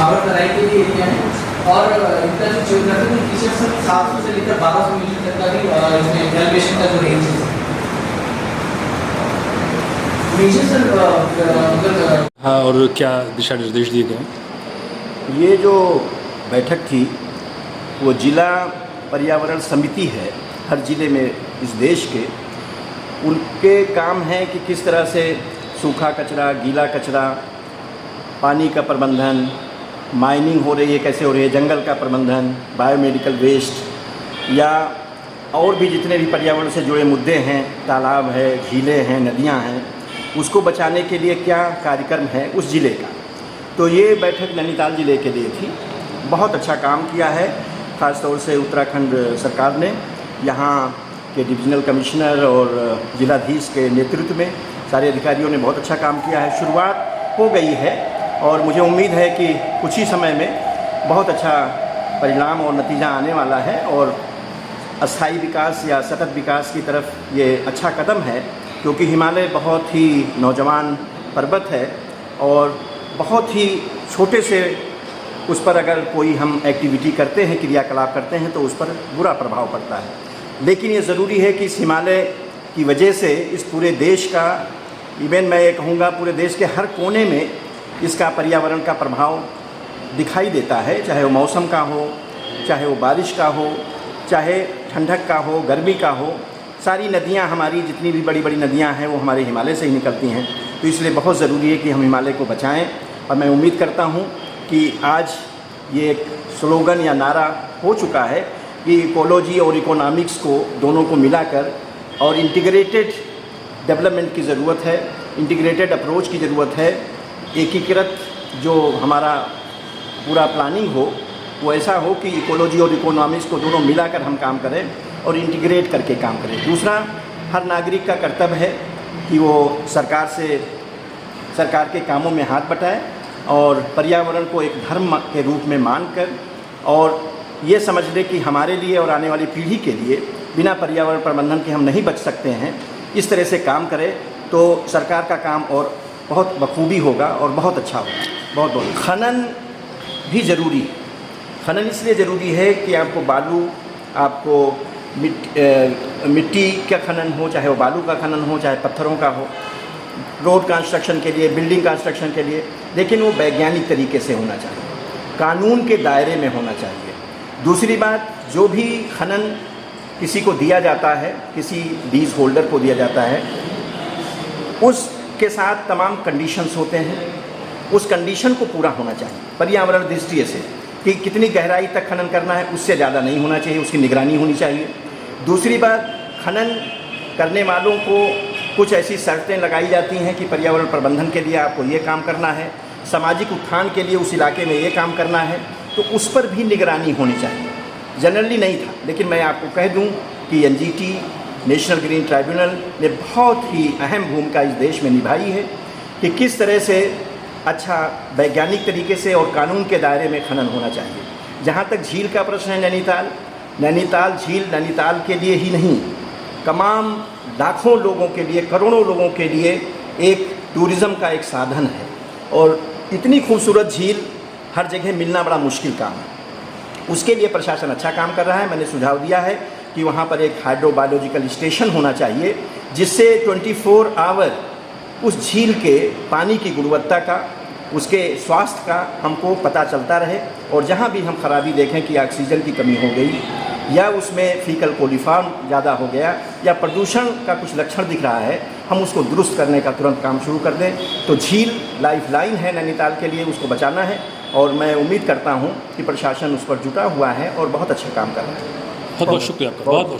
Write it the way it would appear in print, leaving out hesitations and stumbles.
बाबर तराई के लिए एरिया है और इनका जो जियोग्राफिकल फीचर्स 700 से लेकर 1200 मीटर तक का भी इसमें एलिवेशन का जो रेंज है। मेजर सर हाँ, और क्या दिशा निर्देश दिए गए? ये जो बैठक थी वो जिला पर्यावरण समिति है हर ज़िले में इस देश के, उनके काम है कि किस तरह से सूखा कचरा, गीला कचरा, पानी का प्रबंधन, माइनिंग हो रही है कैसे हो रही है, जंगल का प्रबंधन, बायोमेडिकल वेस्ट या और भी जितने भी पर्यावरण से जुड़े मुद्दे हैं, तालाब है, झीलें हैं, नदियां हैं, उसको बचाने के लिए क्या कार्यक्रम है उस ज़िले का। तो ये बैठक नैनीताल ज़िले के लिए थी। बहुत अच्छा काम किया है, ख़ास तौर से उत्तराखंड सरकार ने, यहाँ के डिविजनल कमिश्नर और जिलाधीश के नेतृत्व में सारे अधिकारियों ने बहुत अच्छा काम किया है। शुरुआत हो गई है और मुझे उम्मीद है कि कुछ ही समय में बहुत अच्छा परिणाम और नतीजा आने वाला है और अस्थायी विकास या सतत विकास की तरफ ये अच्छा कदम है, क्योंकि हिमालय बहुत ही नौजवान पर्वत है और बहुत ही छोटे से उस पर अगर कोई हम एक्टिविटी करते हैं, क्रियाकलाप करते हैं, तो उस पर बुरा प्रभाव पड़ता है। लेकिन ये ज़रूरी है कि इस हिमालय की वजह से इस पूरे देश का, इवन मैं ये कहूँगा पूरे देश के हर कोने में इसका पर्यावरण का प्रभाव दिखाई देता है, चाहे वो मौसम का हो, चाहे वो बारिश का हो, चाहे ठंडक का हो, गर्मी का हो। सारी नदियाँ हमारी, जितनी भी बड़ी बड़ी नदियाँ हैं, वो हमारे हिमालय से ही निकलती हैं। तो इसलिए बहुत ज़रूरी है कि हम हिमालय को बचाएं और मैं उम्मीद करता हूँ कि आज ये एक स्लोगन या नारा हो चुका है कि इकोलॉजी और इकोनॉमिक्स को दोनों को मिलाकर और इंटीग्रेटेड डेवलपमेंट की ज़रूरत है, इंटीग्रेटेड अप्रोच की ज़रूरत है। एकीकृत जो हमारा पूरा प्लानिंग हो वो ऐसा हो कि इकोलॉजी और इकोनॉमिक्स को दोनों मिलाकर हम काम करें और इंटीग्रेट करके काम करें। दूसरा, हर नागरिक का कर्तव्य है कि वो सरकार के कामों में हाथ बटाए और पर्यावरण को एक धर्म के रूप में मानकर और ये समझ ले कि हमारे लिए और आने वाली पीढ़ी के लिए बिना पर्यावरण प्रबंधन के हम नहीं बच सकते हैं। इस तरह से काम करें तो सरकार का काम और बहुत बखूबी होगा और बहुत अच्छा होगा। बहुत बहुत खनन भी ज़रूरी है। खनन इसलिए ज़रूरी है कि आपको बालू, आपको मिट्टी का खनन हो, चाहे वो बालू का खनन हो, चाहे पत्थरों का हो, रोड कंस्ट्रक्शन के लिए, बिल्डिंग कंस्ट्रक्शन के लिए, लेकिन वो वैज्ञानिक तरीके से होना चाहिए, कानून के दायरे में होना चाहिए। दूसरी बात, जो भी खनन किसी को दिया जाता है, किसी लीज होल्डर को दिया जाता है, उसके साथ तमाम कंडीशंस होते हैं, उस कंडीशन को पूरा होना चाहिए पर्यावरण दृष्टि से कि कितनी गहराई तक खनन करना है, उससे ज़्यादा नहीं होना चाहिए, उसकी निगरानी होनी चाहिए। दूसरी बात, खनन करने वालों को कुछ ऐसी शर्तें लगाई जाती हैं कि पर्यावरण प्रबंधन के लिए आपको ये काम करना है, सामाजिक उत्थान के लिए उस इलाके में ये काम करना है, तो उस पर भी निगरानी होनी चाहिए। जनरली नहीं था, लेकिन मैं आपको कह दूं कि एनजीटी, नेशनल ग्रीन ट्राइब्यूनल ने बहुत ही अहम भूमिका इस देश में निभाई है कि किस तरह से अच्छा वैज्ञानिक तरीके से और कानून के दायरे में खनन होना चाहिए। जहाँ तक झील का प्रश्न है, नैनीताल झील नैनीताल के लिए ही नहीं, तमाम लाखों लोगों के लिए, करोड़ों लोगों के लिए एक टूरिज़्म का एक साधन है और इतनी खूबसूरत झील हर जगह मिलना बड़ा मुश्किल काम है। उसके लिए प्रशासन अच्छा काम कर रहा है। मैंने सुझाव दिया है कि वहाँ पर एक हाइड्रोबायोलॉजिकल स्टेशन होना चाहिए, जिससे 24 आवर उस झील के पानी की गुणवत्ता का, उसके स्वास्थ्य का हमको पता चलता रहे और जहाँ भी हम खराबी देखें कि ऑक्सीजन की कमी हो गई या उसमें फीकल कोलिफॉर्म ज़्यादा हो गया या प्रदूषण का कुछ लक्षण दिख रहा है, हम उसको दुरुस्त करने का तुरंत काम शुरू कर दें। तो झील लाइफलाइन है नैनीताल के लिए, उसको बचाना है और मैं उम्मीद करता हूँ कि प्रशासन उस पर जुटा हुआ है और बहुत अच्छा काम कर रहा है। बहुत बहुत शुक्रिया आपका। बहुत बहुत